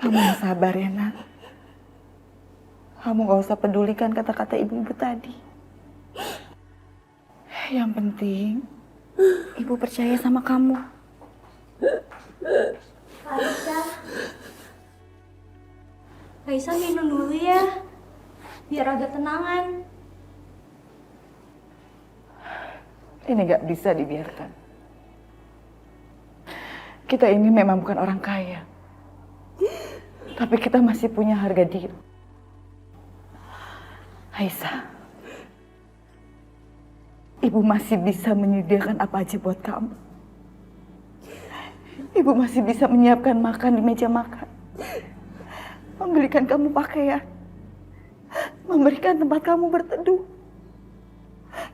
Kamu yang sabar ya, Nak. Kamu gak usah pedulikan kata-kata ibu-ibu tadi. Yang penting, ibu percaya sama kamu. Aisyah. Aisyah minum dulu ya, biar agak tenangan. Ini gak bisa dibiarkan. Kita ini memang bukan orang kaya. Tapi kita masih punya harga diri. Aisyah, ibu masih bisa menyediakan apa aja buat kamu. Ibu masih bisa menyiapkan makan di meja makan. Membelikan kamu pakaian. Memberikan tempat kamu berteduh.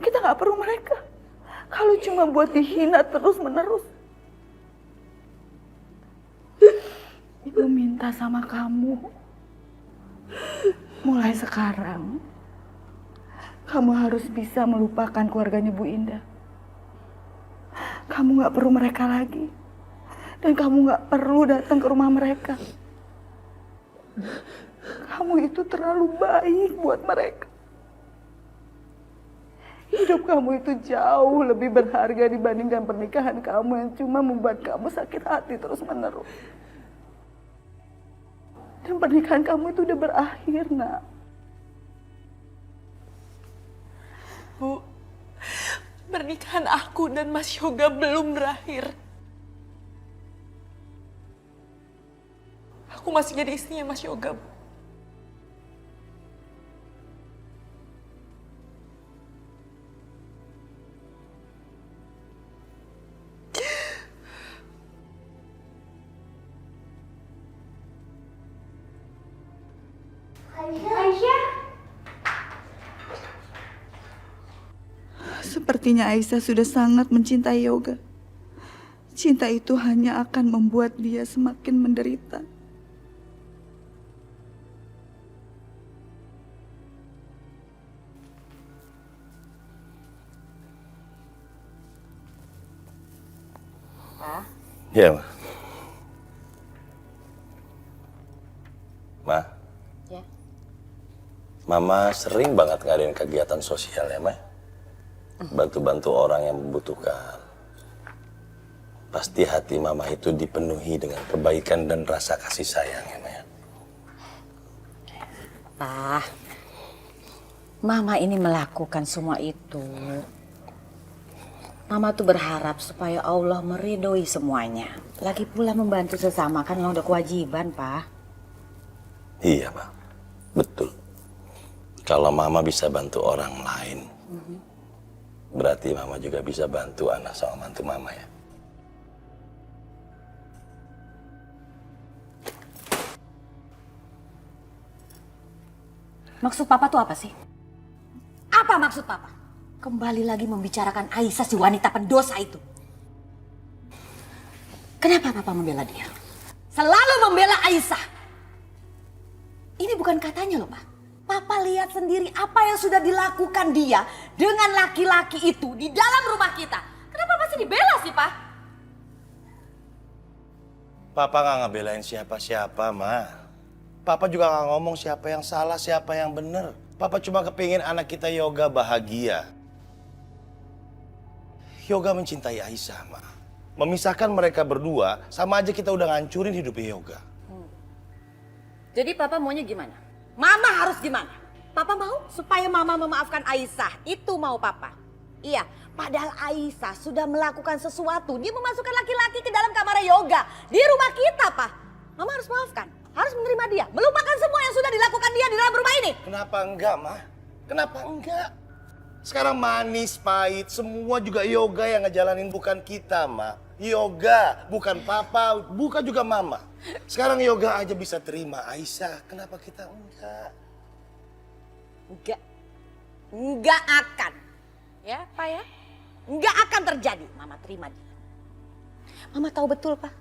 Kita gak perlu mereka. Kalau cuma buat dihina terus-menerus. Ibu minta sama kamu. Mulai sekarang, kamu harus bisa melupakan keluarganya Bu Indah. Kamu gak perlu mereka lagi. Dan kamu gak perlu datang ke rumah mereka. Kamu itu terlalu baik buat mereka. Hidup kamu itu jauh lebih berharga dibandingkan pernikahan kamu yang cuma membuat kamu sakit hati terus-menerus. Dan pernikahan kamu itu udah berakhir, Nak. Bu, pernikahan aku dan Mas Yoga belum berakhir. Aku masih jadi istrinya Mas Yoga, Bu. Aisyah. Sepertinya Aisyah sudah sangat mencintai Yoga. Cinta itu hanya akan membuat dia semakin menderita. Iya, Ma. Ma. Ya. Mama sering banget ngadain kegiatan sosial ya, Ma. Bantu-bantu orang yang membutuhkan. Pasti hati Mama itu dipenuhi dengan kebaikan dan rasa kasih sayang ya, Ma. Pak, Mama ini melakukan semua itu. Mama tuh berharap supaya Allah meridhoi semuanya. Lagi pula membantu sesama kan udah kewajiban, Pak. Iya, Pak. Betul. Kalau Mama bisa bantu orang lain, berarti Mama juga bisa bantu anak sama mantu Mama ya. Maksud Papa tuh apa sih? Apa maksud Papa? Kembali lagi membicarakan Aisyah si wanita pendosa itu. Kenapa Papa membela dia? Selalu membela Aisyah. Ini bukan katanya loh, Pak. Papa lihat sendiri apa yang sudah dilakukan dia dengan laki-laki itu di dalam rumah kita. Kenapa masih dibela sih, Pak? Papa nggak ngebelain siapa-siapa, Ma. Papa juga nggak ngomong siapa yang salah, siapa yang benar. Papa cuma kepingin anak kita Yoga bahagia. Yoga mencintai Aisyah, Ma. Memisahkan mereka berdua, sama aja kita udah ngancurin hidupnya Yoga. Jadi Papa maunya gimana? Mama harus gimana? Papa mau supaya Mama memaafkan Aisyah. Itu mau Papa. Iya, padahal Aisyah sudah melakukan sesuatu. Dia memasukkan laki-laki ke dalam kamar Yoga. Di rumah kita, Pak. Mama harus maafkan. Harus menerima dia. Melupakan semua yang sudah dilakukan dia di dalam rumah ini. Kenapa enggak, Ma? Kenapa enggak? Sekarang manis, pahit, semua juga Yoga yang ngejalanin, bukan kita, Ma. Yoga, bukan Papa, bukan juga Mama. Sekarang Yoga aja bisa terima Aisyah, kenapa kita enggak? Enggak. Enggak akan. Ya, Pak ya? Enggak akan terjadi. Mama terima dia. Mama tahu betul, Pak.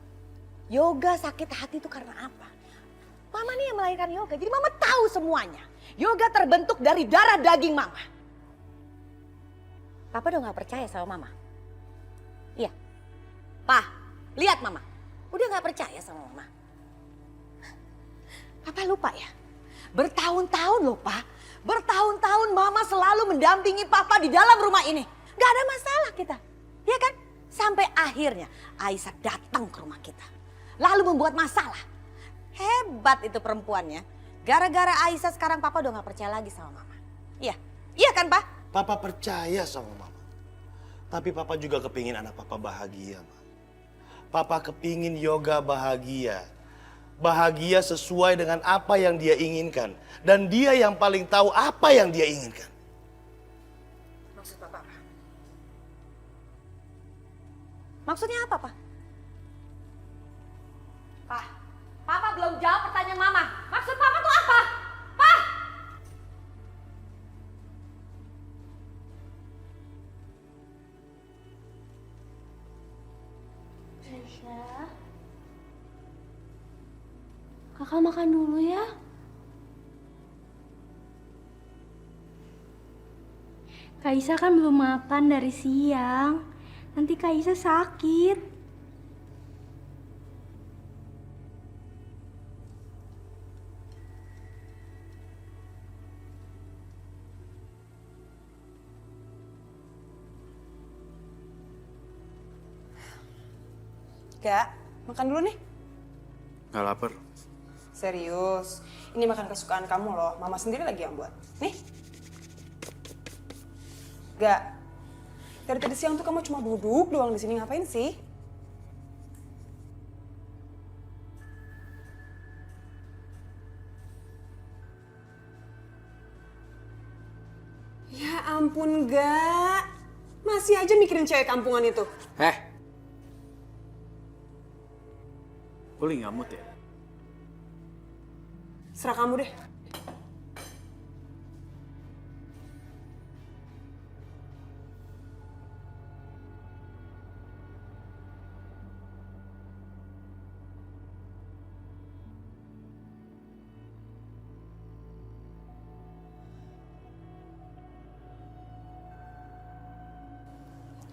Yoga sakit hati itu karena apa? Mama nih yang melahirkan Yoga, jadi Mama tahu semuanya. Yoga terbentuk dari darah daging Mama. Papa udah gak percaya sama Mama? Iya. Pak, lihat Mama. Udah gak percaya sama Mama. Papa lupa ya? Bertahun-tahun loh, Pak. Bertahun-tahun Mama selalu mendampingi Papa di dalam rumah ini. Gak ada masalah kita. Ya kan? Sampai akhirnya Aisyah datang ke rumah kita. Lalu membuat masalah. Hebat itu perempuannya. Gara-gara Aisyah sekarang Papa udah gak percaya lagi sama Mama. Iya, iya kan Pak? Papa percaya sama Mama. Tapi Papa juga kepingin anak Papa bahagia, Ma. Papa kepingin Yoga bahagia. Bahagia sesuai dengan apa yang dia inginkan. Dan dia yang paling tahu apa yang dia inginkan. Maksud Papa apa? Maksudnya apa, Pak? Pak, Papa belum jawab pertanyaan Mama. Maksud Papa tuh apa? Pak! Aisyah. Kakak makan dulu ya. Kak Isa kan belum makan dari siang. Nanti Kak Isa sakit. Gak, makan dulu nih. Gak lapar. Serius, ini makan kesukaan kamu loh. Mama sendiri lagi yang buat. Nih. Gak, dari tadi siang tuh kamu cuma duduk doang di sini, ngapain sih? Ya ampun, Gak. Masih aja mikirin cewek kampungan itu. Gue lagi ngamut ya? Serah kamu deh.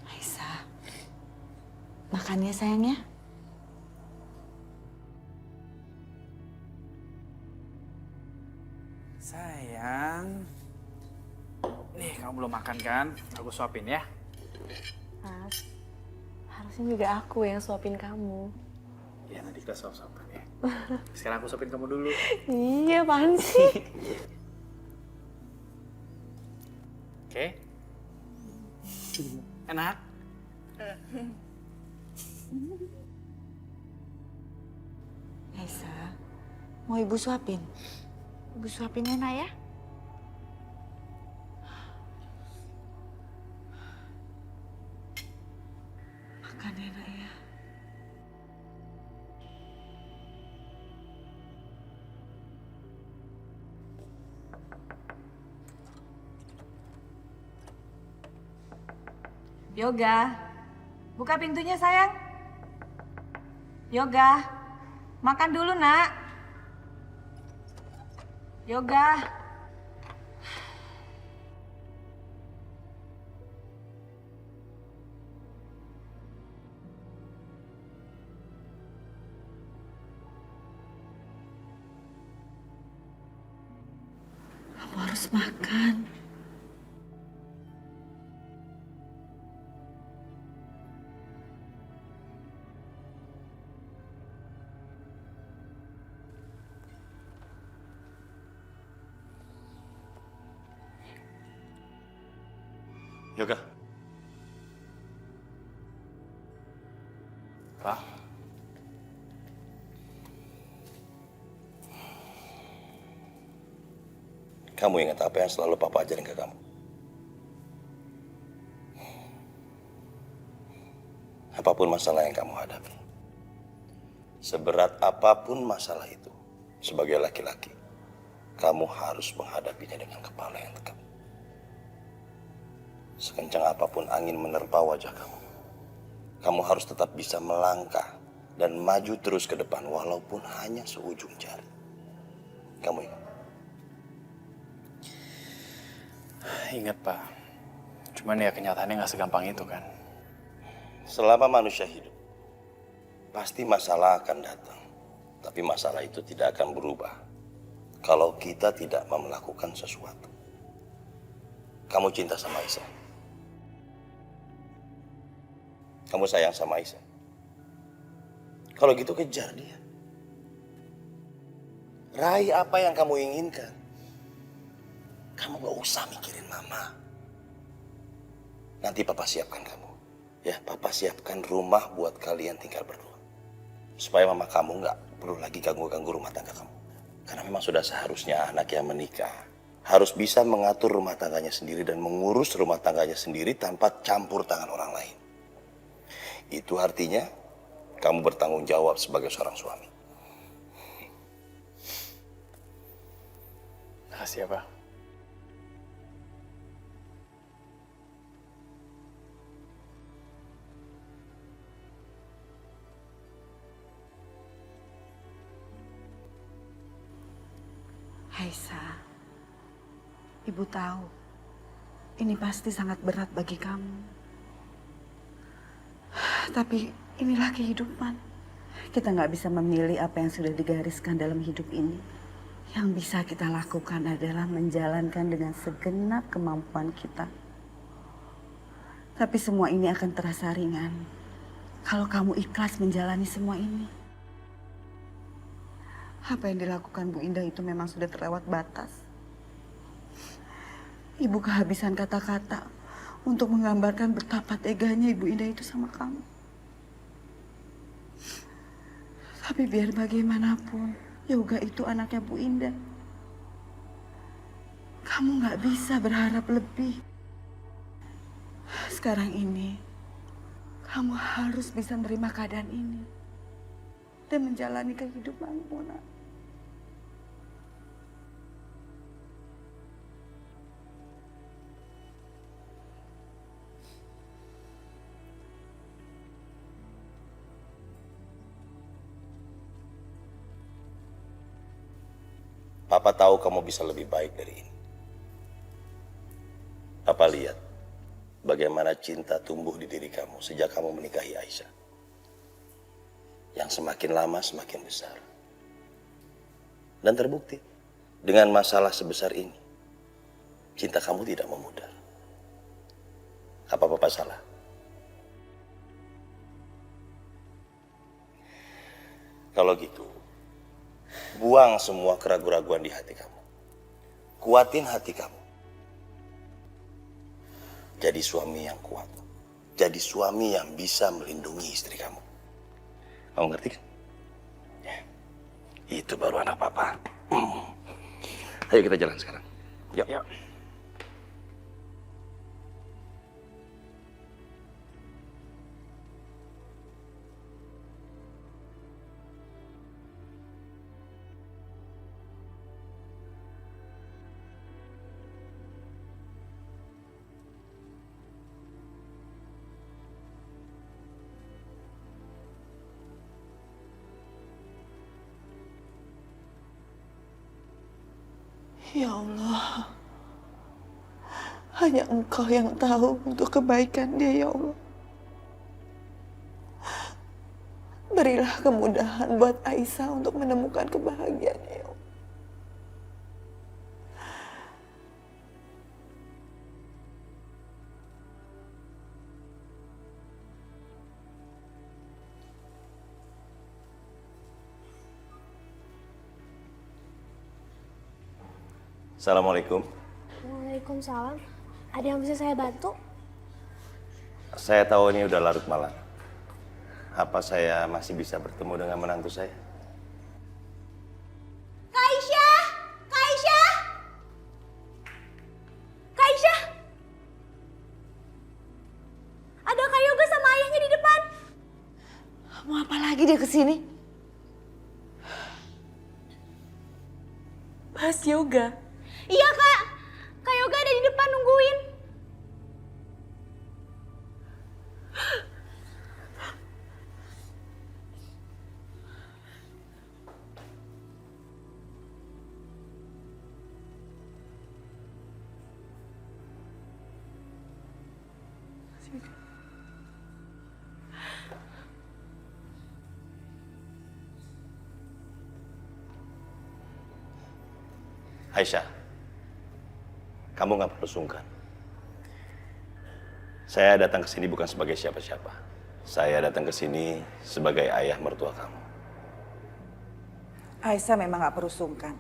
Aisyah, makan ya sayangnya. Sayang. Nih, kamu belum makan kan? Aku suapin ya. Mas, harusnya juga aku yang suapin kamu. Ya, nanti kita suap-suapan ya. Sekarang aku suapin kamu dulu. Iya, apaan sih? Oke? Enak? Aisyah, mau ibu suapin? Ibu suapin ya, Nak ya? Makan ya, Nak ya. Yoga, buka pintunya sayang. Yoga, makan dulu Nak. Yoga. Kamu harus makan. Yoga. Pak? Kamu ingat apa yang selalu Papa ajarin ke kamu? Apapun masalah yang kamu hadapi, seberat apapun masalah itu, sebagai laki-laki, kamu harus menghadapinya dengan kepala yang tegap. Sekencang apapun angin menerpa wajah kamu, kamu harus tetap bisa melangkah dan maju terus ke depan walaupun hanya seujung jari. Kamu ingat? Ingat, Pak. Cuman ya kenyataannya nggak segampang itu kan. Selama manusia hidup, pasti masalah akan datang. Tapi masalah itu tidak akan berubah kalau kita tidak mau melakukan sesuatu. Kamu cinta sama Aisyah. Kamu sayang sama Aisyah. Kalau gitu kejar dia. Raih apa yang kamu inginkan. Kamu gak usah mikirin mama. Nanti papa siapkan kamu. Ya, papa siapkan rumah buat kalian tinggal berdua. Supaya mama kamu gak perlu lagi ganggu-ganggu rumah tangga kamu. Karena memang sudah seharusnya anak yang menikah harus bisa mengatur rumah tangganya sendiri dan mengurus rumah tangganya sendiri tanpa campur tangan orang lain. Itu artinya kamu bertanggung jawab sebagai seorang suami. Makasih ya, Pak. Aisyah, Ibu tahu ini pasti sangat berat bagi kamu. Tapi inilah kehidupan. Kita nggak bisa memilih apa yang sudah digariskan dalam hidup ini. Yang bisa kita lakukan adalah menjalankan dengan segenap kemampuan kita. Tapi semua ini akan terasa ringan kalau kamu ikhlas menjalani semua ini. Apa yang dilakukan Bu Indah itu memang sudah terlewat batas. Ibu kehabisan kata-kata untuk menggambarkan betapa teganya Ibu Indah itu sama kamu. Tapi biar bagaimanapun, Yoga itu anaknya Bu Indah. Kamu nggak bisa berharap lebih. Sekarang ini, kamu harus bisa menerima keadaan ini dan menjalani kehidupanmu, nak. Papa tahu kamu bisa lebih baik dari ini. Papa lihat bagaimana cinta tumbuh di diri kamu sejak kamu menikahi Aisyah. Yang semakin lama semakin besar. Dan terbukti dengan masalah sebesar ini, cinta kamu tidak memudar. Apa Papa salah? Kalau gitu, buang semua keraguan-raguan di hati kamu. Kuatin hati kamu. Jadi suami yang kuat. Jadi suami yang bisa melindungi istri kamu. Kamu ngerti kan? Ya. Itu baru anak papa. Ayo kita jalan sekarang. Yuk. Yuk. Ya Allah, hanya Engkau yang tahu untuk kebaikan dia, ya Allah. Berilah kemudahan buat Aisyah untuk menemukan kebahagiaannya, ya Allah. Assalamualaikum. Waalaikumsalam. Ada yang bisa saya bantu? Saya tahu ini udah larut malam. Apa saya masih bisa bertemu dengan menantu saya? Kak Aisyah! Kak Aisyah! Kak Aisyah! Ada Kak Yoga sama ayahnya di depan. Mau apa lagi dia kesini? Mas Yoga. Iya Kak, Kak Yoga ada di depan nungguin. Aisyah, kamu nggak perlu sungkan. Saya datang ke sini bukan sebagai siapa-siapa. Saya datang ke sini sebagai ayah mertua kamu. Aisyah memang gak perlu sungkan.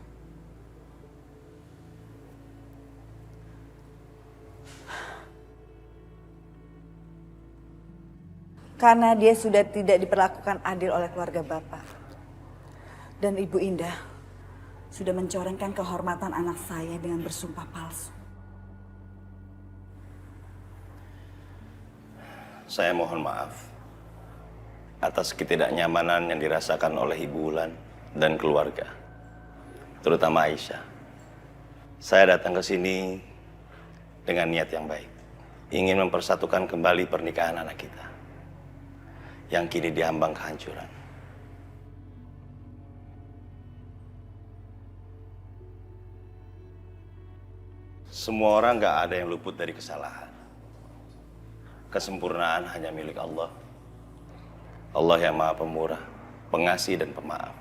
Karena dia sudah tidak diperlakukan adil oleh keluarga Bapak. Dan Ibu Indah sudah mencorengkan kehormatan anak saya dengan bersumpah palsu. Saya mohon maaf atas ketidaknyamanan yang dirasakan oleh Ibu Wulan dan keluarga, terutama Aisyah. Saya datang ke sini dengan niat yang baik, ingin mempersatukan kembali pernikahan anak kita yang kini diambang kehancuran. Semua orang gak ada yang luput dari kesalahan. Kesempurnaan hanya milik Allah. Allah yang Maha Pemurah, Pengasih dan Pemaaf.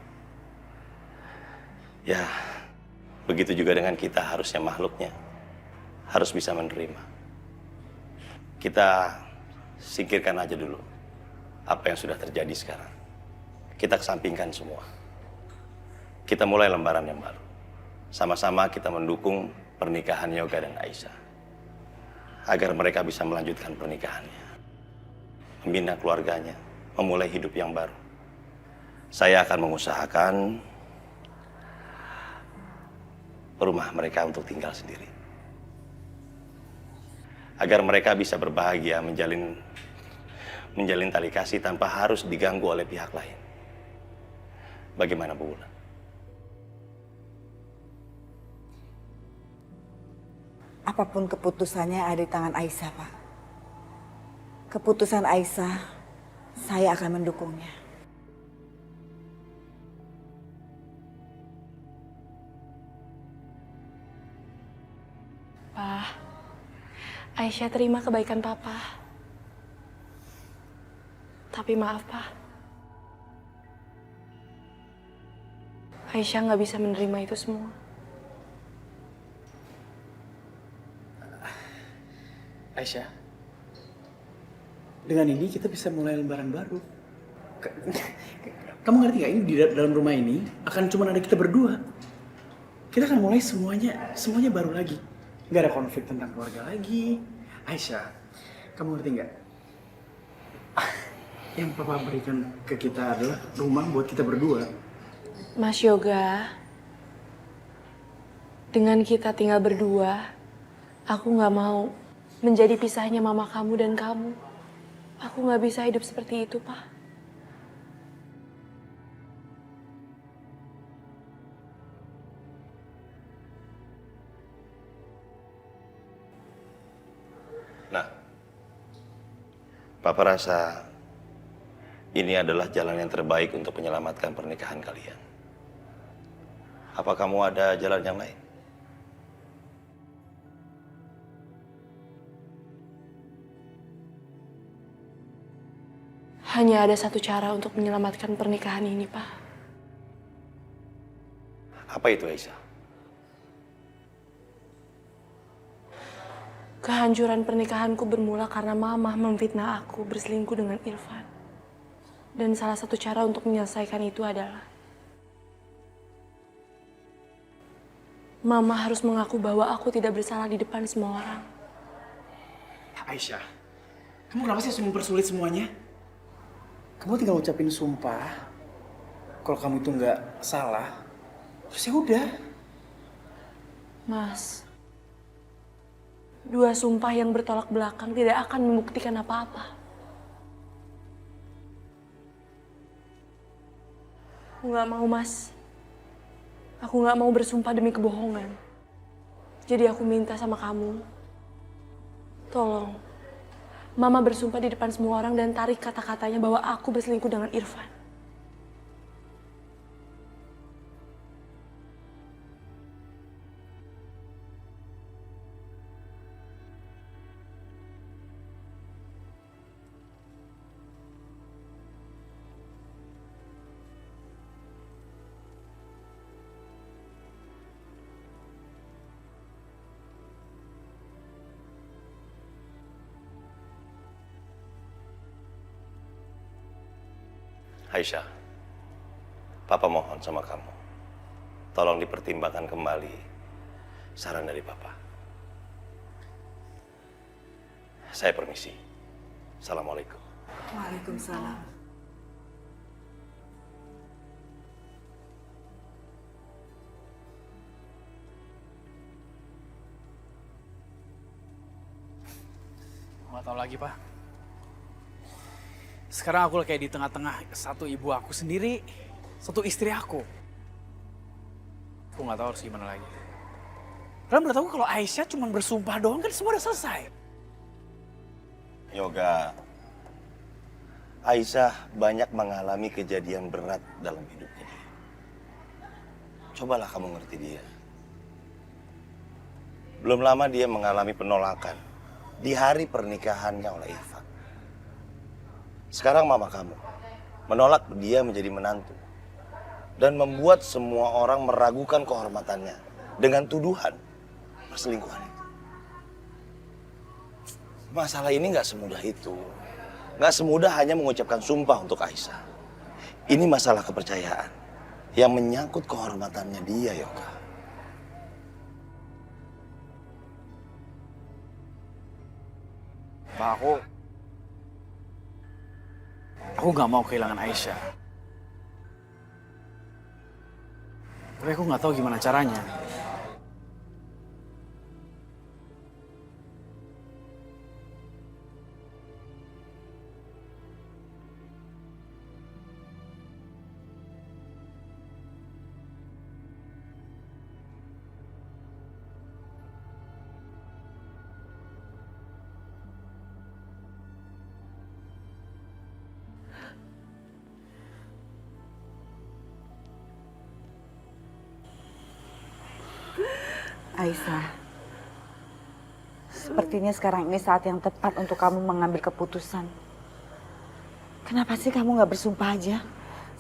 Ya, begitu juga dengan kita, harusnya makhluknya harus bisa menerima. Kita singkirkan aja dulu apa yang sudah terjadi sekarang. Kita kesampingkan semua. Kita mulai lembaran yang baru. Sama-sama kita mendukung pernikahan Yoga dan Aisyah, agar mereka bisa melanjutkan pernikahannya, membina keluarganya, memulai hidup yang baru. Saya akan mengusahakan rumah mereka untuk tinggal sendiri, agar mereka bisa berbahagia menjalin tali kasih tanpa harus diganggu oleh pihak lain. Bagaimana Bu Wulan? Apapun keputusannya ada di tangan Aisyah, Pak. Keputusan Aisyah, saya akan mendukungnya. Pa, Aisyah terima kebaikan Papa. Tapi maaf, Pa. Aisyah nggak bisa menerima itu semua. Aisyah, dengan ini kita bisa mulai lembaran baru. Kamu ngerti gak, ini di dalam rumah ini akan cuma ada kita berdua. Kita akan mulai semuanya baru lagi. Gak ada konflik tentang keluarga lagi. Aisyah, kamu ngerti gak? Yang Papa berikan ke kita adalah rumah buat kita berdua. Mas Yoga, dengan kita tinggal berdua, aku nggak mau menjadi pisahnya mama kamu dan kamu. Aku nggak bisa hidup seperti itu, Pak. Nah, Papa rasa ini adalah jalan yang terbaik untuk menyelamatkan pernikahan kalian. Apa kamu ada jalan yang lain? Hanya ada satu cara untuk menyelamatkan pernikahan ini, Pak. Apa itu, Aisyah? Kehancuran pernikahanku bermula karena Mama memfitnah aku berselingkuh dengan Irfan. Dan salah satu cara untuk menyelesaikan itu adalah Mama harus mengaku bahwa aku tidak bersalah di depan semua orang. Aisyah, kamu kenapa sih harus mempersulit semuanya? Kamu tinggal ucapin sumpah kalau kamu itu nggak salah, terus ya udah. Mas, dua sumpah yang bertolak belakang tidak akan membuktikan apa-apa. Aku nggak mau, Mas. Aku nggak mau bersumpah demi kebohongan. Jadi aku minta sama kamu, tolong Mama bersumpah di depan semua orang dan tarik kata-katanya bahwa aku berselingkuh dengan Irfan. Aisyah, Papa mohon sama kamu. Tolong dipertimbangkan kembali saran dari Papa. Saya permisi. Assalamualaikum. Waalaikumsalam. Nggak tahu lagi, Pak. Sekarang aku kayak di tengah-tengah satu ibu aku sendiri, satu istri aku. Aku nggak tahu harus gimana lagi. Karena menurut aku kalau Aisyah cuma bersumpah doang kan semua udah selesai. Yoga, Aisyah banyak mengalami kejadian berat dalam hidupnya. Cobalah kamu ngerti dia. Belum lama dia mengalami penolakan di hari pernikahannya oleh Irfan. Sekarang mama kamu menolak dia menjadi menantu dan membuat semua orang meragukan kehormatannya dengan tuduhan perselingkuhan itu. Masalah ini nggak semudah itu. Nggak semudah hanya mengucapkan sumpah untuk Aisyah. Ini masalah kepercayaan yang menyangkut kehormatannya dia, Yoga. Pak, aku nggak mau kehilangan Aisyah. Tapi aku nggak tahu gimana caranya. Aisyah, sepertinya sekarang ini saat yang tepat untuk kamu mengambil keputusan. Kenapa sih kamu gak bersumpah aja?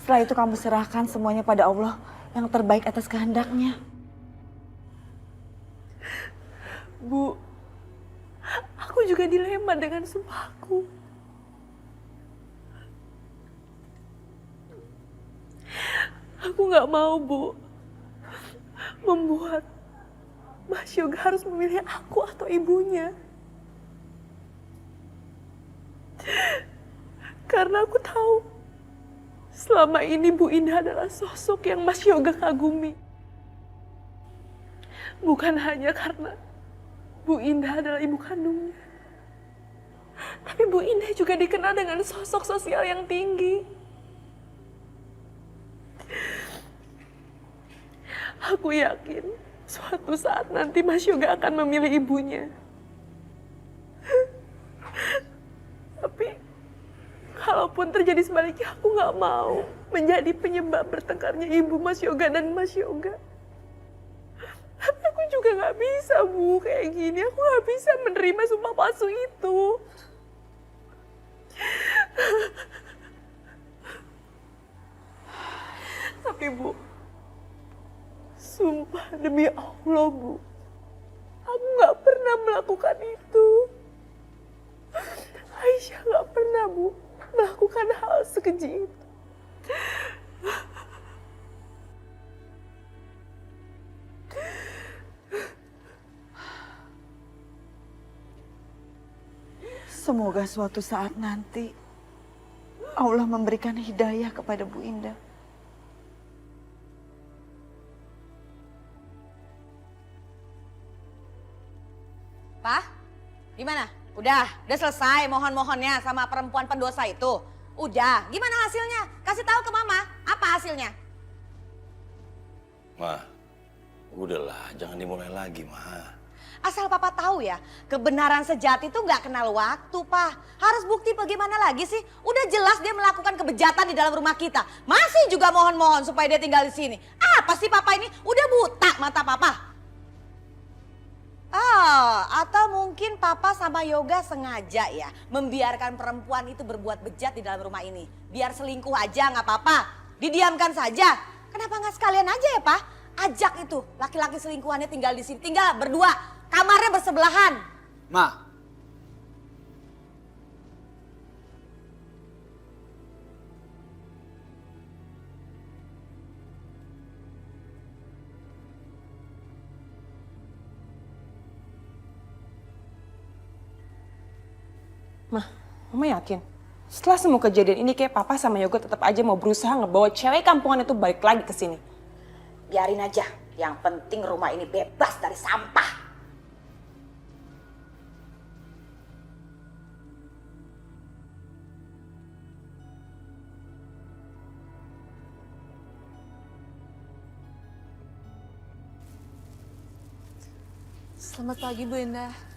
Setelah itu kamu serahkan semuanya pada Allah yang terbaik atas kehendaknya. Bu, aku juga dilema dengan sumpahku. Aku nggak mau, Bu, membuat Mas Yoga harus memilih aku atau ibunya. Karena aku tahu selama ini Bu Indah adalah sosok yang Mas Yoga kagumi. Bukan hanya karena Bu Indah adalah ibu kandungnya. Tapi Bu Indah juga dikenal dengan sosok sosial yang tinggi. Aku yakin suatu saat nanti Mas Yoga akan memilih ibunya. Tapi kalaupun terjadi sebaliknya, aku gak mau menjadi penyebab bertengkarnya ibu Mas Yoga dan Mas Yoga. Tapi aku juga gak bisa, Bu, kayak gini. Aku gak bisa menerima sumpah palsu itu. Tapi, Bu, sumpah demi Allah, Bu, aku gak pernah melakukan itu. Aisyah gak pernah, Bu, melakukan hal sekeji itu. Semoga suatu saat nanti Allah memberikan hidayah kepada Bu Indah. Pak, gimana? Udah selesai mohon-mohonnya sama perempuan pendosa itu? Udah, gimana hasilnya? Kasih tahu ke Mama, apa hasilnya? Ma, udahlah, jangan dimulai lagi, Ma. Asal Papa tahu ya, kebenaran sejati itu nggak kenal waktu, Pak. Harus bukti bagaimana lagi sih? Udah jelas dia melakukan kebejatan di dalam rumah kita. Masih juga mohon-mohon supaya dia tinggal di sini. Apa sih Papa ini? Udah buta mata Papa. Oh, atau mungkin Papa sama Yoga sengaja ya membiarkan perempuan itu berbuat bejat di dalam rumah ini. Biar selingkuh aja nggak apa-apa. Didiamkan saja. Kenapa nggak sekalian aja ya, Pak? Ajak itu laki-laki selingkuhannya tinggal di sini. Tinggal berdua. Kamarnya bersebelahan. Ma. Mama yakin? Setelah semua kejadian ini kayak papa sama Yoga tetap aja mau berusaha ngebawa cewek kampungan itu balik lagi ke sini. Biarin aja, yang penting rumah ini bebas dari sampah. Selamat pagi, Bu Indah.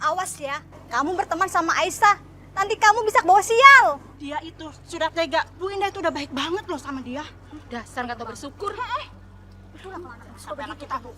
Awas ya, kamu berteman sama Aisyah. Nanti kamu bisa bawa sial. Dia itu sudah tega. Bu Indah itu udah baik banget loh sama dia. Dasar kata bersyukur. Itulah kalau anak sampai anak kita, Bu.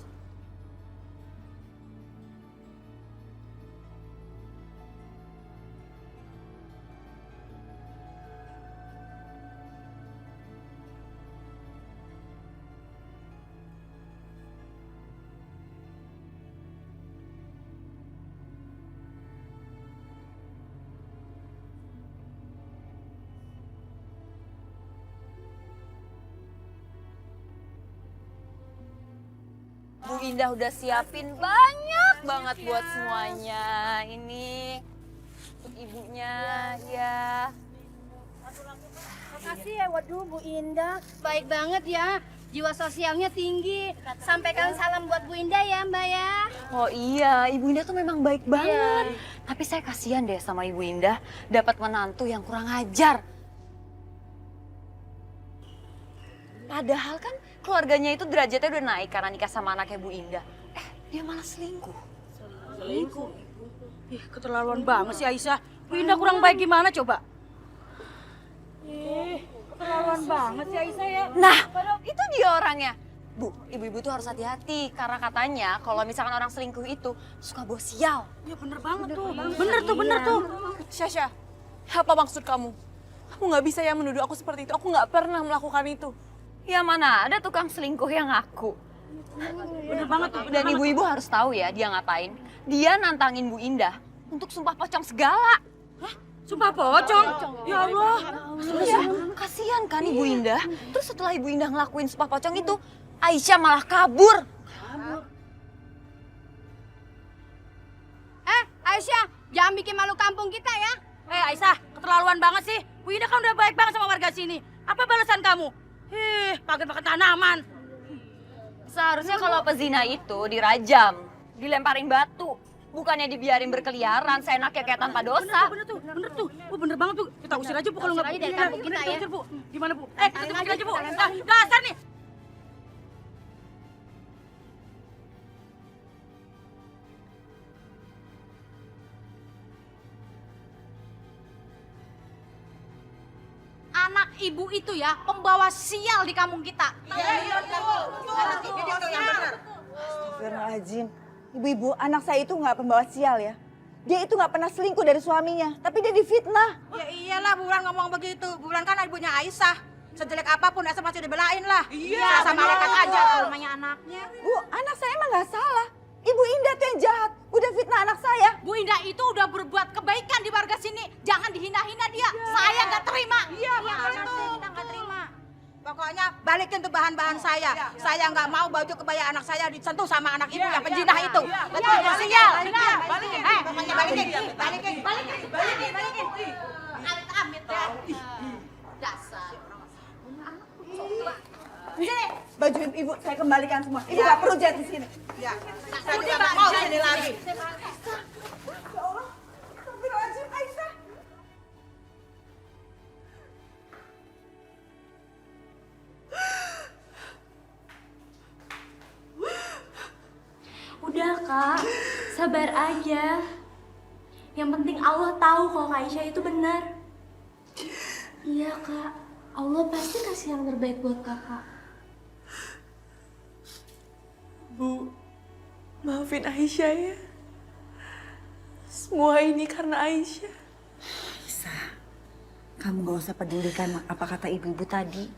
Bu Indah udah siapin banyak banget buat semuanya. Ini untuk ibunya, ya. Makasih ya, waduh Bu Indah. Baik banget ya. Jiwa sosialnya tinggi. Sampaikan salam buat Bu Indah ya Mbak ya. Oh iya, Ibu Indah tuh memang baik banget. Tapi saya kasihan deh sama Ibu Indah dapat menantu yang kurang ajar. Padahal kan keluarganya itu derajatnya udah naik karena nikah sama anaknya Bu Indah. Dia malah selingkuh. Selingkuh? Ih, keterlaluan banget sih Aisyah. Bu Indah kurang baik gimana coba? Ih, keterlaluan banget sih Aisyah ya. Nah, itu dia orangnya. Bu, ibu-ibu tuh harus hati-hati karena katanya kalau misalkan orang selingkuh itu suka bawa sial. Ya bener banget tuh. Bener tuh. Syasha, apa maksud kamu? Kamu nggak bisa ya menuduh aku seperti itu. Aku nggak pernah melakukan itu. Ya mana ada tukang selingkuh yang ngaku. Bener banget tuh. Dan ibu-ibu harus tahu ya dia ngapain. Dia nantangin Bu Indah untuk sumpah pocong segala. Hah? Sumpah pocong? Ya Allah. Iya, kasihan kan Ibu Indah. Terus setelah Ibu Indah ngelakuin sumpah pocong itu, Aisyah malah kabur. Aisyah, jangan bikin malu kampung kita ya. Aisyah, keterlaluan banget sih. Bu Indah kan udah baik banget sama warga sini. Apa balasan kamu? Pakai tanaman. Seharusnya kalau pezina itu dirajam, dilemparin batu. Bukannya dibiarin berkeliaran, seenaknya kayak tanpa dosa. Bener tuh. Oh, bener banget tuh. Kita usir aja Bu kalau nggak Usir aja dari kampung kita ya. Bu. Gimana Bu? Kita usir aja Bu. Dasar nih. Anak ibu itu ya pembawa sial di kampung kita. Astagfirullahaladzim. Ibu-ibu, anak saya itu nggak pembawa sial ya. Dia itu nggak pernah selingkuh dari suaminya, tapi dia difitnah. Ya iyalah Bu Wulan ngomong begitu. Bu Wulan kan ibunya Aisyah. Sejelek apapun Aisyah masih dibelain lah. Iya, sama malaikat aja namanya anaknya. Bu, anak saya emang nggak salah. Ibu Indah tuh yang jahat, udah fitnah anak saya. Bu Indah itu udah berbuat kebaikan di warga sini. Jangan dihina-hina dia. Saya nggak terima. Iya, kita nggak terima. Pokoknya balikin tuh bahan-bahan saya. Saya nggak mau baju kebaya anak saya disentuh sama anak ibu yang penjinah itu. Betul, sial. Balikin. Pokoknya balikin. Amit-amit ya. Dasar. Sini, baju ibu saya kembalikan semua. Ibu nggak perlu jahit di sini. Ya, saya juga nggak mau sini lagi. Ya Allah, astagfirullahaladzim, Aisyah. Udah Kak, sabar aja. Yang penting Allah tahu kalau Kak Aisyah itu benar. Iya Kak, Allah pasti kasih yang terbaik buat Kakak. Bu, maafin Aisyah ya. Semua ini karena Aisyah. Kamu gak usah pedulikan apa kata ibu-ibu tadi.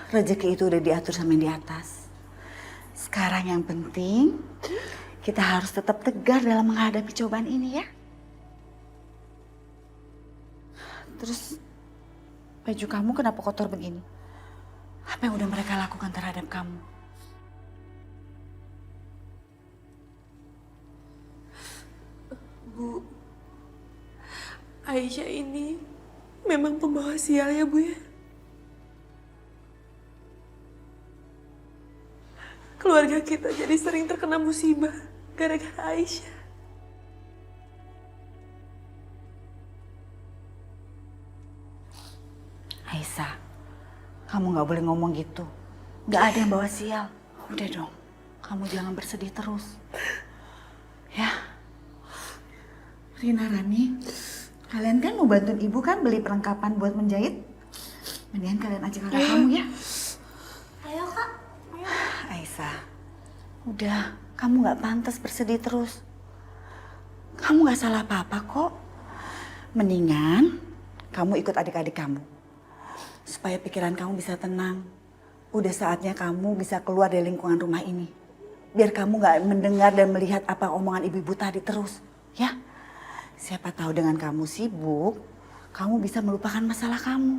Rezeki itu udah diatur sama yang di atas. Sekarang yang penting kita harus tetap tegar dalam menghadapi cobaan ini ya. Terus baju kamu kenapa kotor begini? Apa yang udah mereka lakukan terhadap kamu? Bu, Aisyah ini memang pembawa sial ya Bu ya? Keluarga kita jadi sering terkena musibah gara-gara Aisyah. Aisyah, kamu gak boleh ngomong gitu. Gak ada yang bawa sial. Udah dong, kamu jangan bersedih terus. Ya. Rina, Rani, kalian kan mau bantuin ibu kan beli perlengkapan buat menjahit? Mendingan kalian ajak kakak kamu ya. Ayo Kak. Aisyah, udah, kamu gak pantas bersedih terus. Kamu gak salah apa-apa kok. Mendingan kamu ikut adik-adik kamu. Supaya pikiran kamu bisa tenang. Udah saatnya kamu bisa keluar dari lingkungan rumah ini. Biar kamu gak mendengar dan melihat apa omongan ibu-ibu tadi terus. Ya, siapa tahu dengan kamu sibuk, kamu bisa melupakan masalah kamu.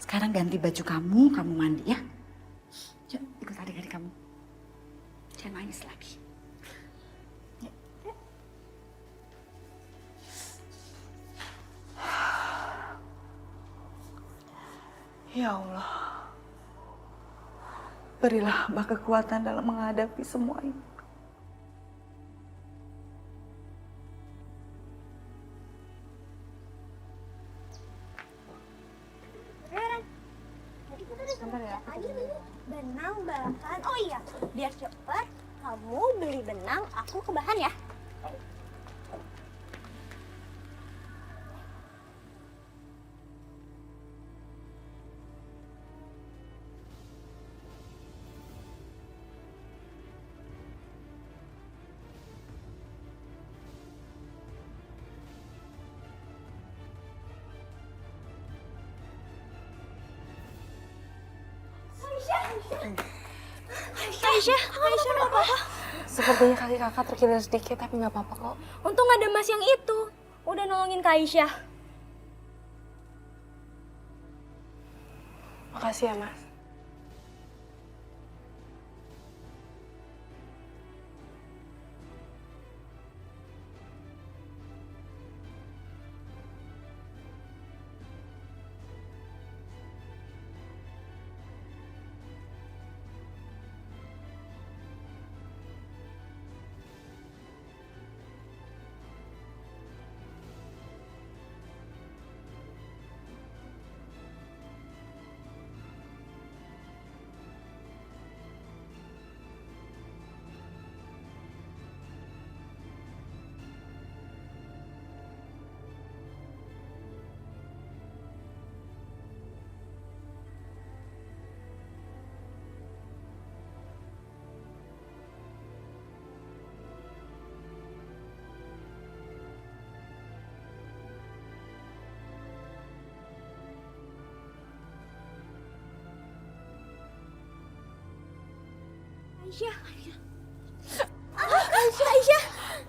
Sekarang ganti baju kamu mandi ya. Yuk, ikut adik-adik kamu. Jangan nangis lagi. Yuk. Ya Allah, berilah hamba kekuatan dalam menghadapi semua ini. Benang bahan. Oh iya, biar cepet kamu beli benang, aku ke bahan ya. Aisyah nggak apa-apa. Sepertinya kaki kakak terkilir sedikit, tapi nggak apa-apa kok. Untung ada Mas yang itu. Udah nolongin Kak Aisyah. Makasih ya Mas.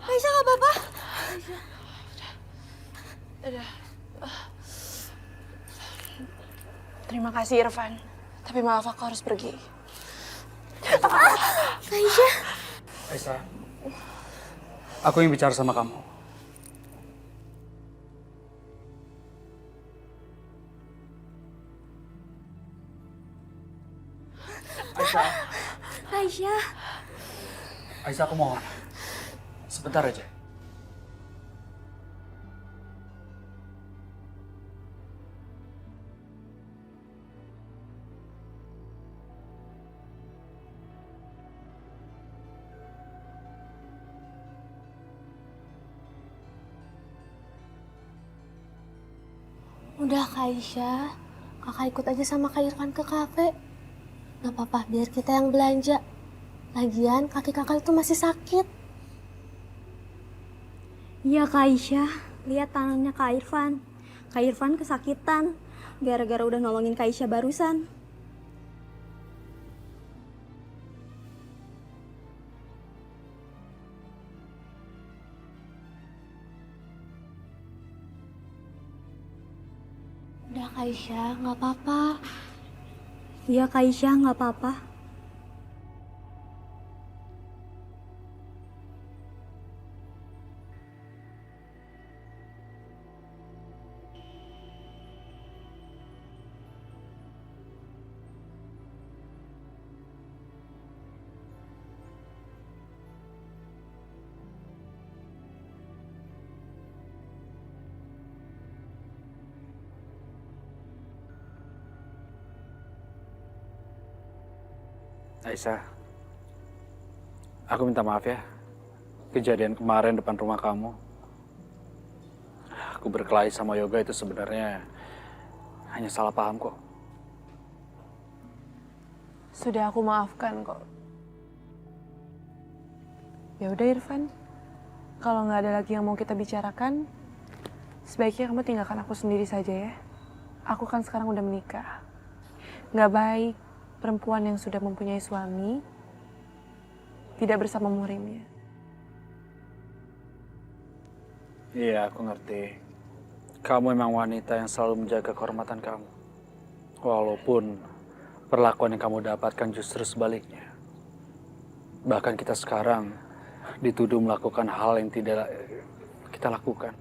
Aisyah nggak apa-apa. Udah. Terima kasih Irfan. Tapi maaf aku harus pergi. Aisyah. Aisyah, aku ingin bicara sama kamu. Aisyah. Aisyah. Aisyah, aku mohon. Sebentar aja. Udah Kak Aisyah, kakak ikut aja sama Kak Irfan ke kafe. Gak apa-apa, biar kita yang belanja. Lagian kaki kakak itu masih sakit. Iya Kak Aisyah, lihat tangannya Kak Irfan. Kak Irfan kesakitan gara-gara udah nolongin Kak Aisyah barusan. Aisyah, nggak apa-apa. Iya Kak Aisyah, nggak apa-apa. Aisyah, aku minta maaf ya. Kejadian kemarin depan rumah kamu. Aku berkelahi sama Yoga itu sebenarnya hanya salah paham kok. Sudah aku maafkan kok. Ya udah Irfan, kalau nggak ada lagi yang mau kita bicarakan, sebaiknya kamu tinggalkan aku sendiri saja ya. Aku kan sekarang udah menikah. Nggak baik perempuan yang sudah mempunyai suami tidak bersama muhrimnya. Iya, aku ngerti. Kamu memang wanita yang selalu menjaga kehormatan kamu. Walaupun perlakuan yang kamu dapatkan justru sebaliknya. Bahkan kita sekarang dituduh melakukan hal yang tidak kita lakukan.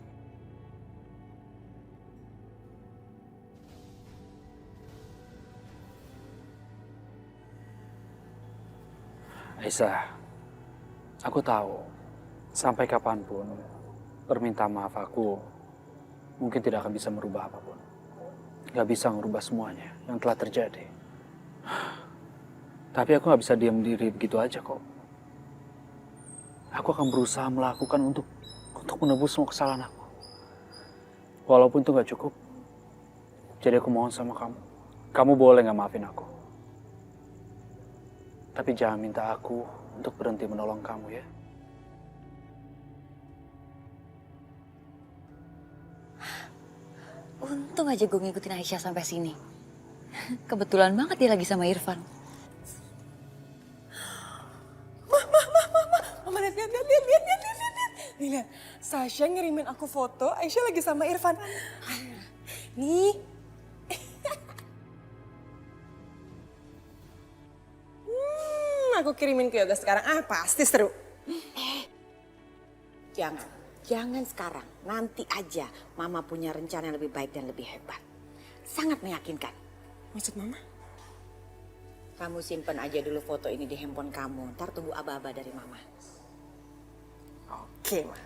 Aisyah, aku tahu sampai kapanpun permintaan maaf aku mungkin tidak akan bisa merubah apapun. Gak bisa merubah semuanya yang telah terjadi. Tapi aku gak bisa diam diri begitu aja kok. Aku akan berusaha melakukan untuk menebus semua kesalahan aku. Walaupun itu gak cukup. Jadi aku mohon sama kamu. Kamu boleh gak maafin aku. Tapi jangan minta aku untuk berhenti menolong kamu ya. Untung aja gue ngikutin Aisyah sampai sini. Kebetulan banget dia lagi sama Irfan. Mama lihat. Nih lihat, Sasha ngirimin aku foto Aisyah lagi sama Irfan. Nih. Aku kirimin ke Yoga sekarang. Pasti seru. Jangan sekarang. Nanti aja Mama punya rencana yang lebih baik dan lebih hebat. Sangat meyakinkan. Maksud Mama? Kamu simpen aja dulu foto ini di handphone kamu. Ntar tunggu aba-aba dari Mama. Oke, Ma.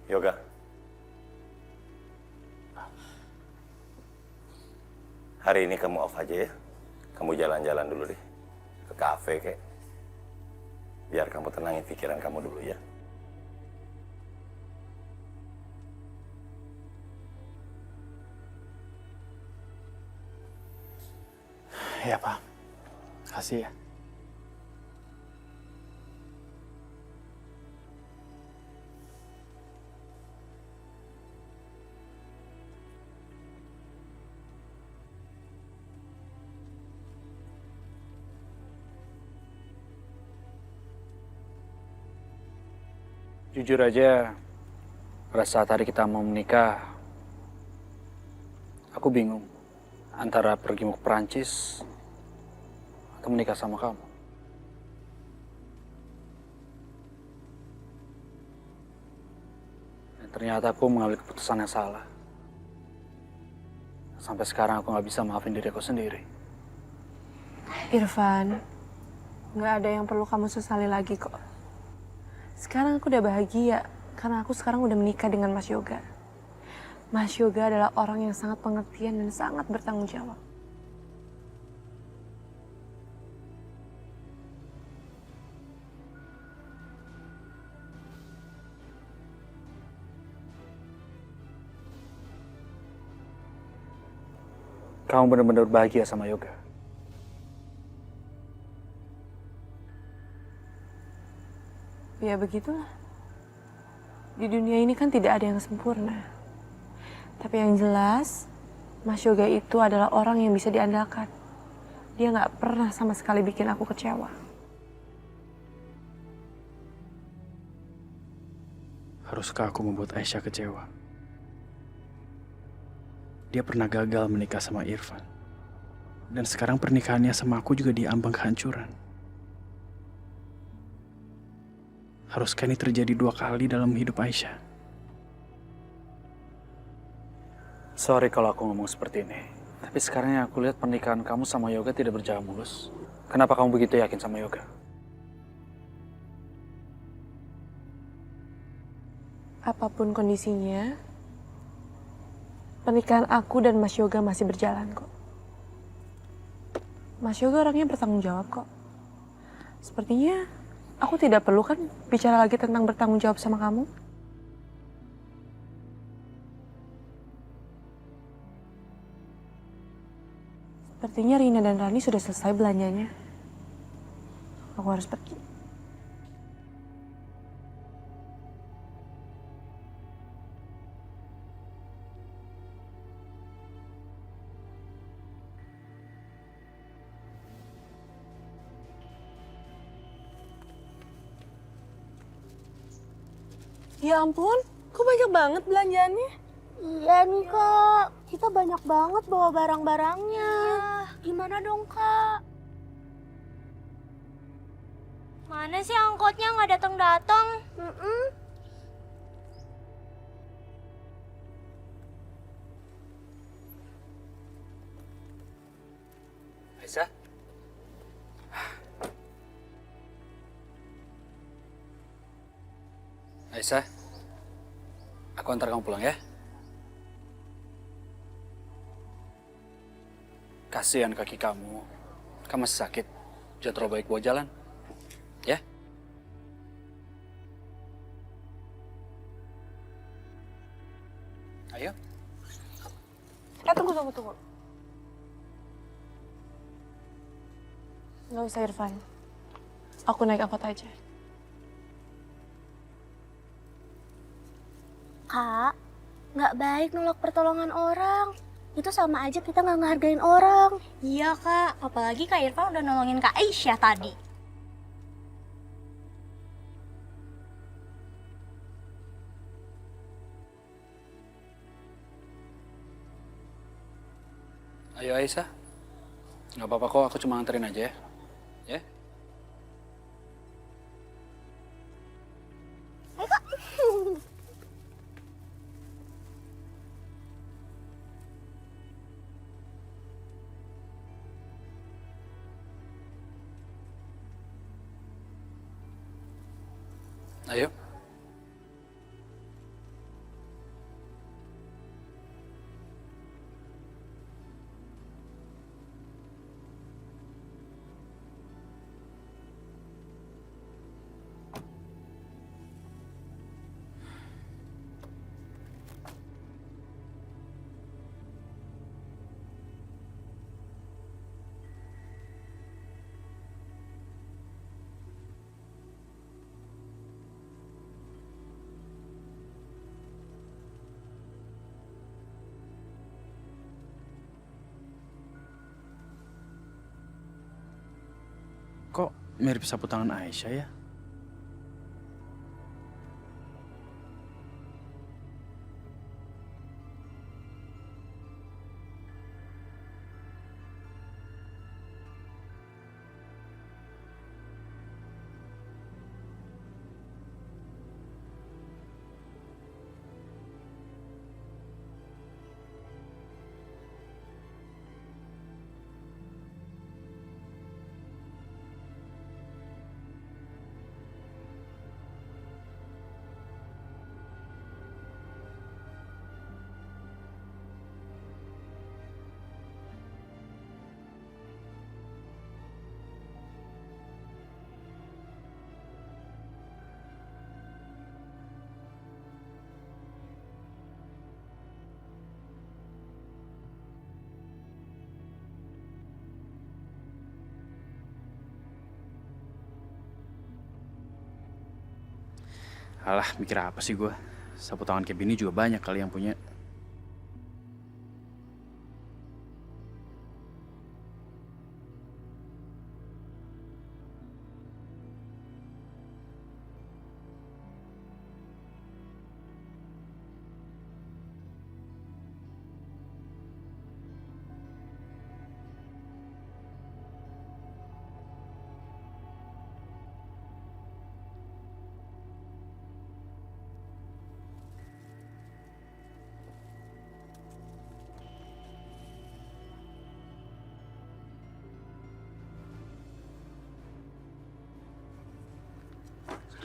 Yoga. Hari ini kamu off aja ya. Kamu jalan-jalan dulu deh. Ke kafe kek. Biar kamu tenangin pikiran kamu dulu ya. Iya, Pak. Kasih ya. Jujur aja, pada saat hari kita mau menikah, aku bingung antara pergi mau ke Perancis atau menikah sama kamu. Dan ternyata aku mengambil keputusan yang salah. Sampai sekarang aku gak bisa maafin diri aku sendiri. Irfan, nggak ada yang perlu kamu sesali lagi kok. Sekarang aku udah bahagia karena aku sekarang udah menikah dengan Mas Yoga. Mas Yoga adalah orang yang sangat pengertian dan sangat bertanggung jawab. kamu benar-benar bahagia sama Yoga? Ya begitulah. Di dunia ini kan tidak ada yang sempurna. Tapi yang jelas, Mas Yoga itu adalah orang yang bisa diandalkan. Dia nggak pernah sama sekali bikin aku kecewa. Haruskah aku membuat Aisyah kecewa? Dia pernah gagal menikah sama Irfan. Dan sekarang pernikahannya sama aku juga diambang kehancuran. Haruskah ini terjadi 2 kali dalam hidup Aisyah? Sorry kalau aku ngomong seperti ini. Tapi sekarang yang aku lihat pernikahan kamu sama Yoga tidak berjalan mulus. Kenapa kamu begitu yakin sama Yoga? Apapun kondisinya, pernikahan aku dan Mas Yoga masih berjalan kok. Mas Yoga orangnya bertanggung jawab kok. Sepertinya aku tidak perlu kan bicara lagi tentang bertanggung jawab sama kamu. Sepertinya Rina dan Rani sudah selesai belanjanya. Aku harus pergi. Ya ampun, kok banyak banget belanjaannya? Iya nih kak, kita banyak banget bawa barang-barangnya. Gimana dong kak? Mana sih angkotnya nggak datang-datang? Aisyah? Aisyah, aku antar kamu pulang ya. Kasihan kaki kamu. Kamu masih sakit. Jangan terlalu baik buat jalan. Ya? Ayo. Tunggu. Nggak usah Irfan. Aku naik angkot aja. Kak, nggak baik nolak pertolongan orang. Itu sama aja kita nggak ngehargain orang. Iya kak, apalagi Kak Irfan udah nolongin Kak Aisyah tadi. Ayo Aisyah. Nggak apa-apa kok, aku cuma anterin aja ya. Ya? Ayo. Kok mirip sapu tangan Aisyah ya? Alah, mikir apa sih gue? Sapu tangan kayak gini juga banyak kali yang punya.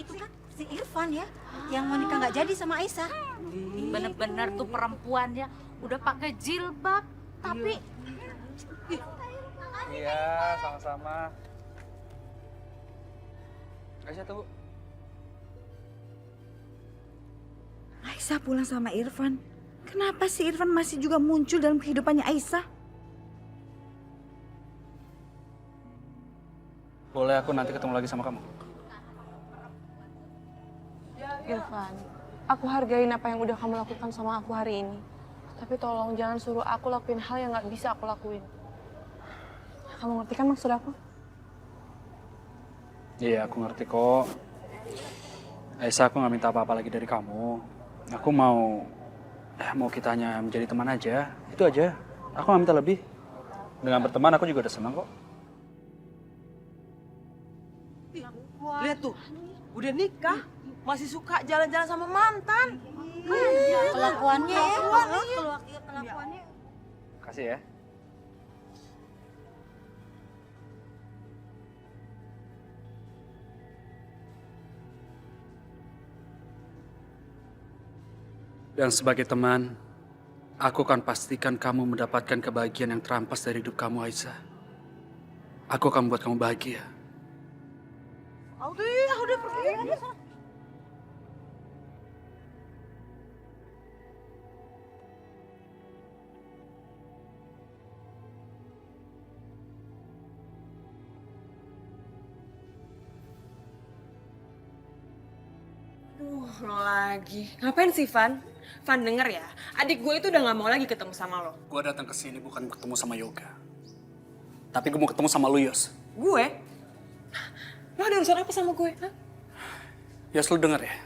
Itu kan si Irfan ya, yang mau nikah nggak jadi sama Aisyah. Bener-bener tuh perempuannya udah pakai jilbab, tapi Iya, sama-sama. Aisyah tunggu. Aisyah pulang sama Irfan. Kenapa sih Irfan masih juga muncul dalam kehidupannya Aisyah? Boleh aku nanti ketemu lagi sama kamu? Irfan, aku hargain apa yang udah kamu lakukan sama aku hari ini. Tapi tolong jangan suruh aku lakuin hal yang nggak bisa aku lakuin. Kamu ngerti kan maksud aku? Iya, aku ngerti kok. Aisyah, aku nggak minta apa-apa lagi dari kamu. Aku mau kita hanya menjadi teman aja. Itu aja. Aku nggak minta lebih. Dengan berteman aku juga udah senang kok. Lihat tuh, udah nikah, masih suka jalan-jalan sama mantan. Kelakuannya ya. Kelakuannya. Kasih ya. Dan sebagai teman, aku akan pastikan kamu mendapatkan kebahagiaan yang terampas dari hidup kamu, Aisyah. Aku akan membuat kamu bahagia. Udah pergi. Lo lagi. Ngapain sih, Van? Van, denger ya. Adik gue itu udah gak mau lagi ketemu sama lo. Gue datang ke sini bukan ketemu sama Yoga. Tapi gue mau ketemu sama lu, Yos. Gue? Lo ada urusan apa sama gue? Hah? Yos, lu denger ya.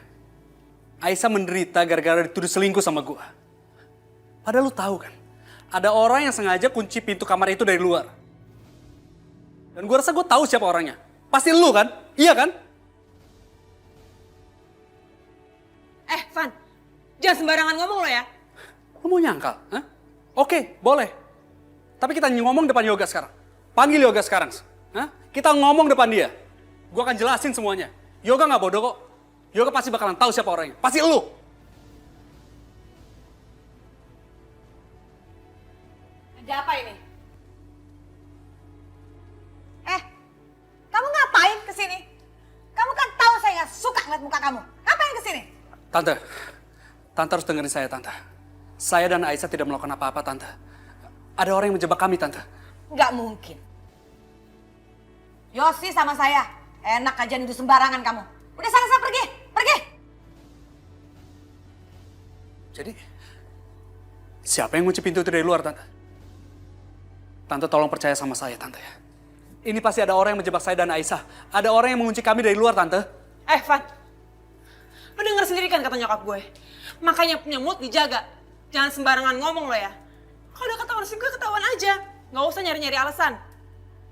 Aisyah menderita gara-gara dituduh selingkuh sama gue. Padahal lu tahu kan, ada orang yang sengaja kunci pintu kamar itu dari luar. Dan gue rasa gue tahu siapa orangnya. Pasti lu kan? Iya kan? Van, jangan sembarangan ngomong lo ya. Lu mau nyangkal? Hah? Oke, boleh. Tapi kita ngomong depan Yoga sekarang. Panggil Yoga sekarang. Hah? Kita ngomong depan dia. Gue akan jelasin semuanya. Yoga gak bodoh kok. Yoga pasti bakalan tahu siapa orangnya. Pasti lu. Ada apa ini? Kamu ngapain kesini? Kamu kan tahu saya nggak suka ngeliat muka kamu. Ngapain kesini? Tante harus dengerin saya, Tante. Saya dan Aisyah tidak melakukan apa-apa, Tante. Ada orang yang menjebak kami, Tante. Nggak mungkin. Yosi sama saya, enak aja nuduh sembarangan kamu. Udah sana pergi, pergi. Jadi, siapa yang ngunci pintu itu dari luar, Tante? Tante tolong percaya sama saya, Tante ya. Ini pasti ada orang yang menjebak saya dan Aisyah. Ada orang yang mengunci kami dari luar, Tante. Van, lo denger sendiri kan kata nyokap gue. Makanya punya mood dijaga. Jangan sembarangan ngomong lo ya. Kalau udah ketahuan sih gue ketahuan aja. Nggak usah nyari-nyari alasan.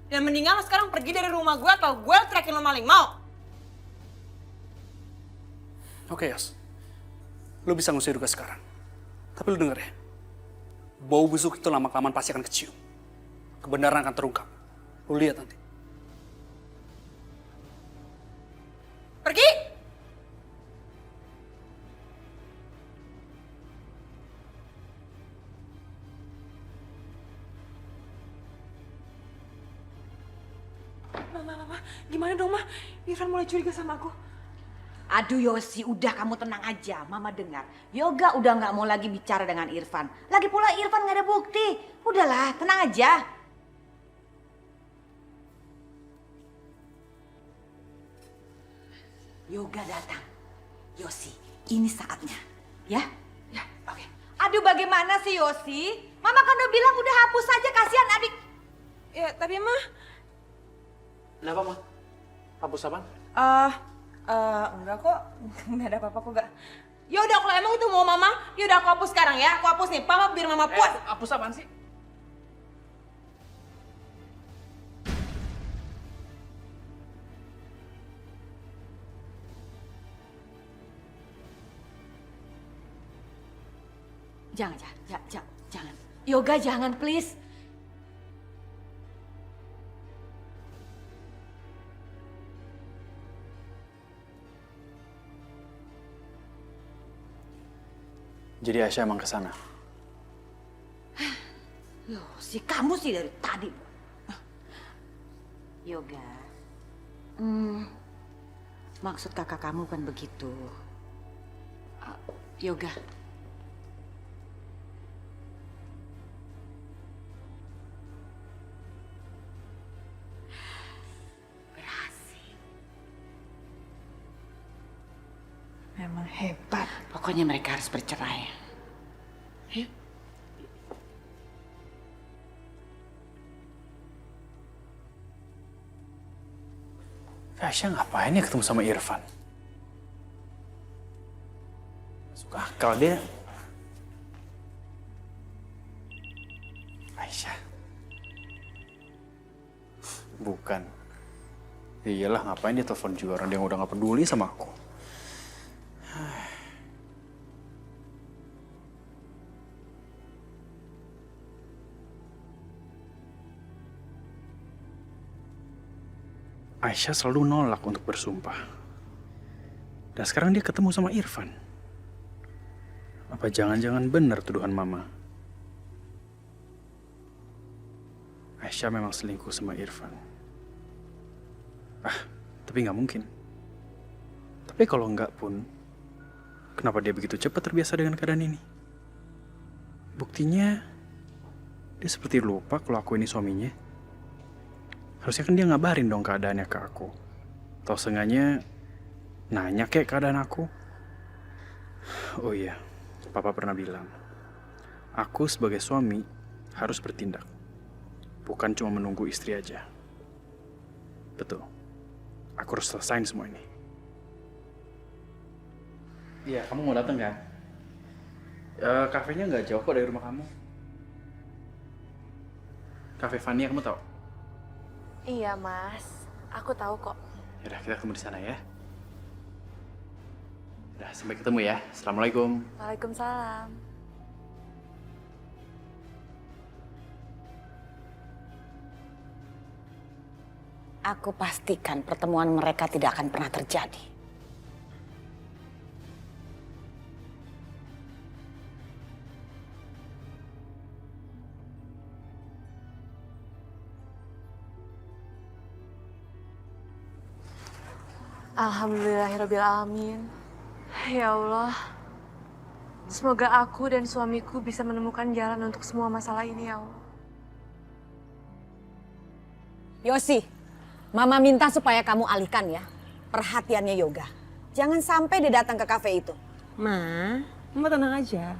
Dan mendingan lo sekarang pergi dari rumah gue atau gue teriakin lo maling. Mau? Oke, Yos. Lu bisa ngusir Yoga sekarang. Tapi lu denger ya. Bau busuk itu lama-kelamaan pasti akan kecium. Kebenaran akan terungkap. Lu lihat nanti. Pergi! Mama, gimana dong, Ma? Irfan mulai curiga sama aku. Aduh Yosi, udah kamu tenang aja. Mama dengar. Yoga udah nggak mau lagi bicara dengan Irfan. Lagi pula Irfan nggak ada bukti. Udahlah, tenang aja. Yoga datang. Yosi, ini saatnya. Ya? Ya, oke. Aduh, bagaimana sih Yosi? Mama kan udah bilang udah hapus saja, kasihan adik. Ya, tapi mah... Kenapa, Ma? Hapus apa? Enggak kok. Enggak ada apa-apa kok, enggak. Ya udah, kalau emang itu mau mama, ya udah aku hapus sekarang ya. Aku hapus nih, Papa biar mama puas. Hapus apaan sih? Jangan. Yoga, jangan please. Jadi Aisyah emang kesana? Loh, kamu sih dari tadi. Yoga, maksud kakak kamu kan begitu. Yoga. Berhasil. Memang hebat. Pokoknya mereka harus bercerai. Yuk. Aisyah ngapain ya ketemu sama Irfan? Masuk akal dia. Aisyah. Bukan. Iyalah, ngapain dia telepon juga orang dia udah gak peduli sama aku. Aisyah selalu nolak untuk bersumpah. Dan sekarang dia ketemu sama Irfan. Apa jangan-jangan benar tuduhan Mama? Aisyah memang selingkuh sama Irfan. Tapi nggak mungkin. Tapi kalau nggak pun, kenapa dia begitu cepat terbiasa dengan keadaan ini? Buktinya, dia seperti lupa kalau aku ini suaminya. Harusnya kan dia ngabarin dong keadaannya ke aku. Atau seenggaknya nanya kayak keadaan aku. Oh iya, Papa pernah bilang, aku sebagai suami harus bertindak. Bukan cuma menunggu istri aja. Betul. Aku harus selesain semua ini. Iya, kamu mau datang kan? Kafenya nggak jauh kok dari rumah kamu. Cafe Fania, kamu tahu? Iya, Mas. Aku tahu kok. Yaudah, kita ketemu di sana ya. Udah, sampai ketemu ya. Assalamualaikum. Waalaikumsalam. Aku pastikan pertemuan mereka tidak akan pernah terjadi. Alhamdulillahirrabbilalamin. Ya Allah, semoga aku dan suamiku bisa menemukan jalan untuk semua masalah ini, ya Allah. Yosi, Mama minta supaya kamu alihkan ya perhatiannya Yoga. Jangan sampai dia datang ke kafe itu. Mama tenang aja.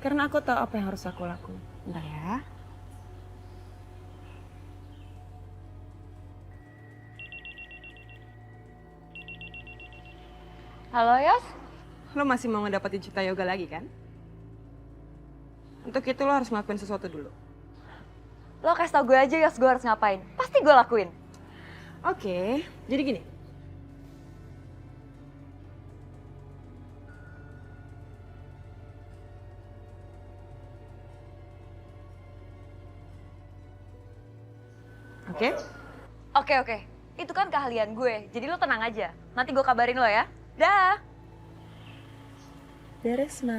Karena aku tahu apa yang harus aku lakukan. Bentar ya. Halo, Yos? Lo masih mau ngedapetin cinta Yoga lagi kan? Untuk itu lo harus ngelakuin sesuatu dulu. Lo kasih tau gue aja, Yos, gue harus ngapain. Pasti gue lakuin. Oke, jadi gini. Oke? Oke. Itu kan keahlian gue, jadi lo tenang aja. Nanti gue kabarin lo ya. Dah. Beres, Ma.